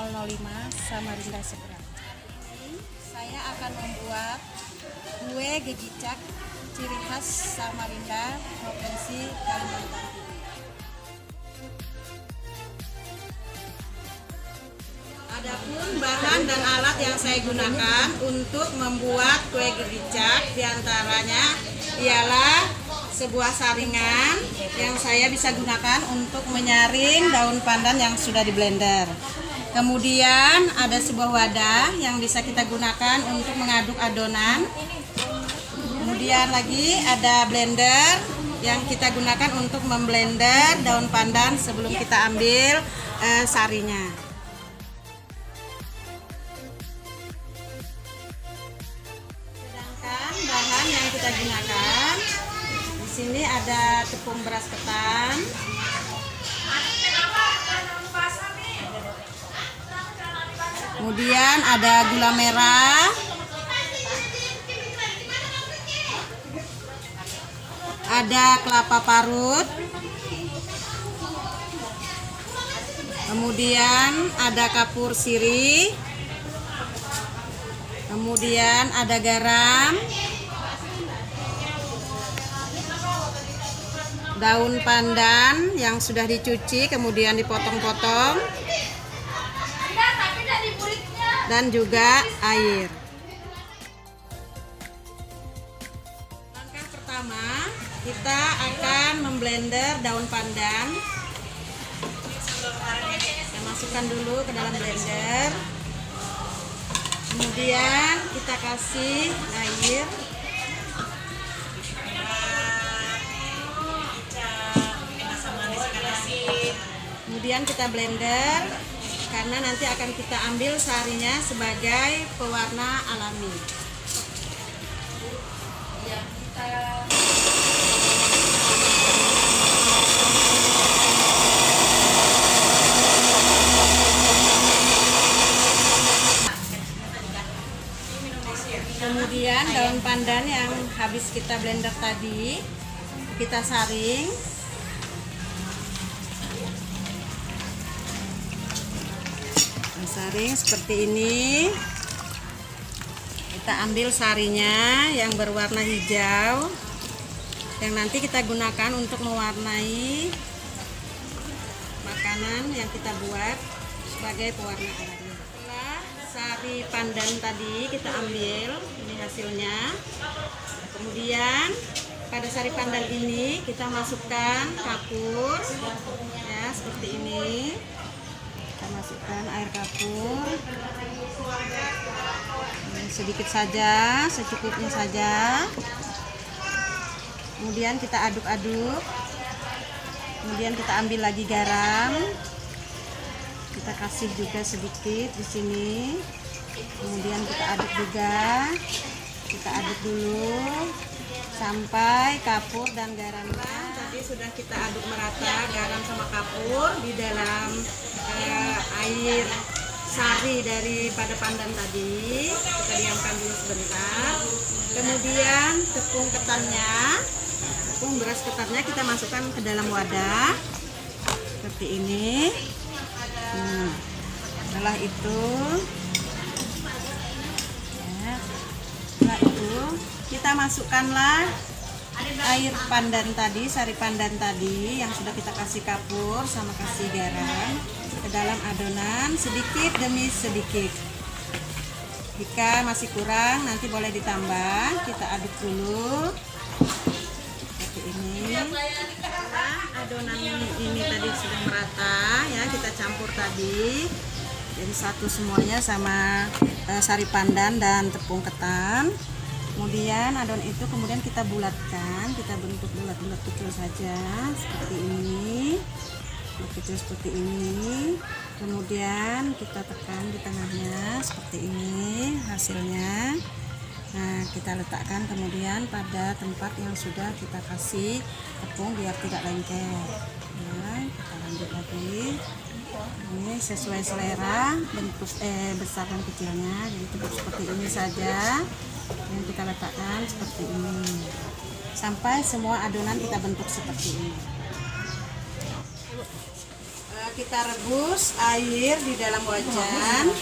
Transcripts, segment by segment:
005 Samarinda Seberang. Saya akan membuat kue gegicak ciri khas Samarinda, Provinsi Kalimantan Timur. Adapun bahan dan alat yang saya gunakan untuk membuat kue gegicak diantaranya ialah sebuah saringan yang saya bisa gunakan untuk menyaring daun pandan yang sudah di blender. Kemudian ada sebuah wadah yang bisa kita gunakan untuk mengaduk adonan. Kemudian lagi ada blender yang kita gunakan untuk memblender daun pandan sebelum kita ambil sarinya. Sedangkan bahan yang kita gunakan di sini ada tepung beras ketan, kemudian ada gula merah, ada kelapa parut, kemudian ada kapur sirih, kemudian ada garam, daun pandan yang sudah dicuci kemudian dipotong-potong, dan juga air. Langkah pertama, kita akan memblender daun pandan. Kita masukkan dulu ke dalam blender. Kemudian kita kasih air. Kemudian kita blender karena nanti akan kita ambil sarinya sebagai pewarna alami. Kemudian daun pandan yang habis kita blender tadi kita saring. Saring seperti ini. Kita ambil sarinya yang berwarna hijau yang nanti kita gunakan untuk mewarnai makanan yang kita buat sebagai pewarna alami. Setelah sari pandan tadi kita ambil, ini hasilnya. Kemudian pada sari pandan ini kita masukkan kapur ya, seperti ini. Kita masukkan air kapur sedikit saja, secukupnya saja. Kemudian kita aduk-aduk. Kemudian kita ambil lagi garam. Kita kasih juga sedikit di sini. Kemudian kita aduk juga. Kita aduk dulu sampai kapur dan garamnya tadi sudah kita aduk merata, garam sama kapur di dalam air sari daripada pandan tadi. Kita diamkan dulu sebentar. Kemudian tepung beras ketannya kita masukkan ke dalam wadah seperti ini. Setelah itu kita masukkanlah air pandan tadi, sari pandan tadi yang sudah kita kasih kapur sama kasih garam ke dalam adonan sedikit demi sedikit. Jika masih kurang nanti boleh ditambah. Kita aduk dulu seperti ini. Adonan ini tadi sudah merata ya, kita campur tadi jadi satu semuanya sama sari pandan dan tepung ketan. Kemudian adonan itu kemudian kita bulatkan, kita bentuk bulat-bulat kecil saja seperti ini, kecil seperti ini. Kemudian kita tekan di tengahnya seperti ini hasilnya. Nah, kita letakkan kemudian pada tempat yang sudah kita kasih tepung biar tidak lengket. Nah, kita lanjut lagi. Ini sesuai selera bentuk besar dan kecilnya, jadi cukup seperti ini saja. Yang kita letakkan seperti ini sampai semua adonan kita bentuk seperti ini. kita rebus air di dalam wajan.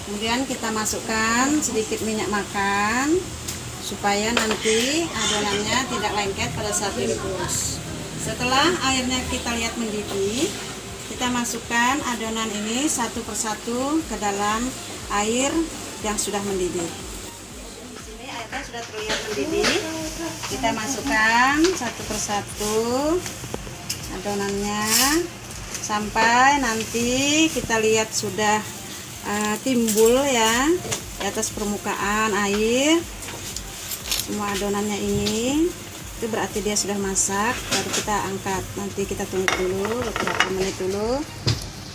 Kemudian kita masukkan sedikit minyak makan supaya nanti adonannya tidak lengket pada saat direbus. Setelah airnya kita lihat mendidih, kita masukkan adonan ini satu persatu ke dalam air yang sudah mendidih. Di sini airnya sudah terlihat mendidih. Kita masukkan satu persatu adonannya sampai nanti kita lihat sudah timbul ya di atas permukaan air semua adonannya ini. Itu berarti dia sudah masak. Baru kita angkat, nanti kita tunggu dulu beberapa menit dulu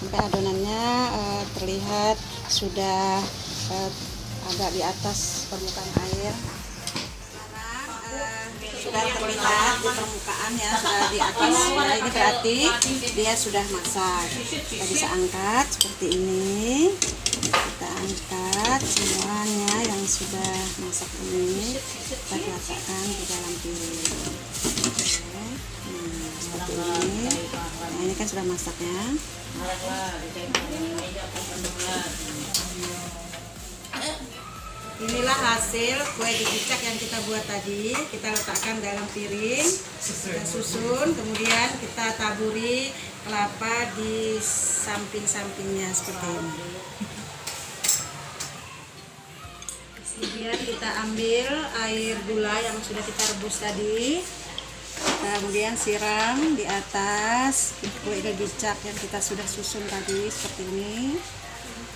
sampai adonannya terlihat sudah ada di atas permukaan air. Sudah terlihat di permukaan ya, sudah di atas. Nah, ini berarti dia sudah masak. Kita bisa angkat seperti ini. Kita angkat semuanya yang sudah masak ini, kita letakkan di dalam piring. Seperti ini. Nah, ini kan sudah masaknya. Inilah hasil kue dicicak yang kita buat tadi. Kita letakkan dalam piring, kita susun, kemudian kita taburi kelapa di samping-sampingnya seperti ini. Kemudian kita ambil air gula yang sudah kita rebus tadi, kemudian siram di atas kue dicicak yang kita sudah susun tadi seperti ini.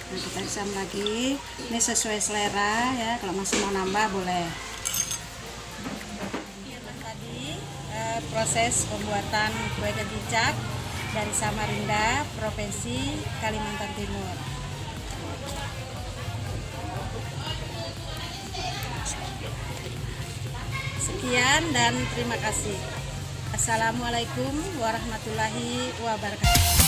Nah, kita siram lagi. Ini sesuai selera ya, kalau masih mau nambah boleh. Tadi proses pembuatan kue dicicak dari Samarinda, Provinsi Kalimantan Timur. Sekian dan terima kasih. Assalamualaikum warahmatullahi wabarakatuh.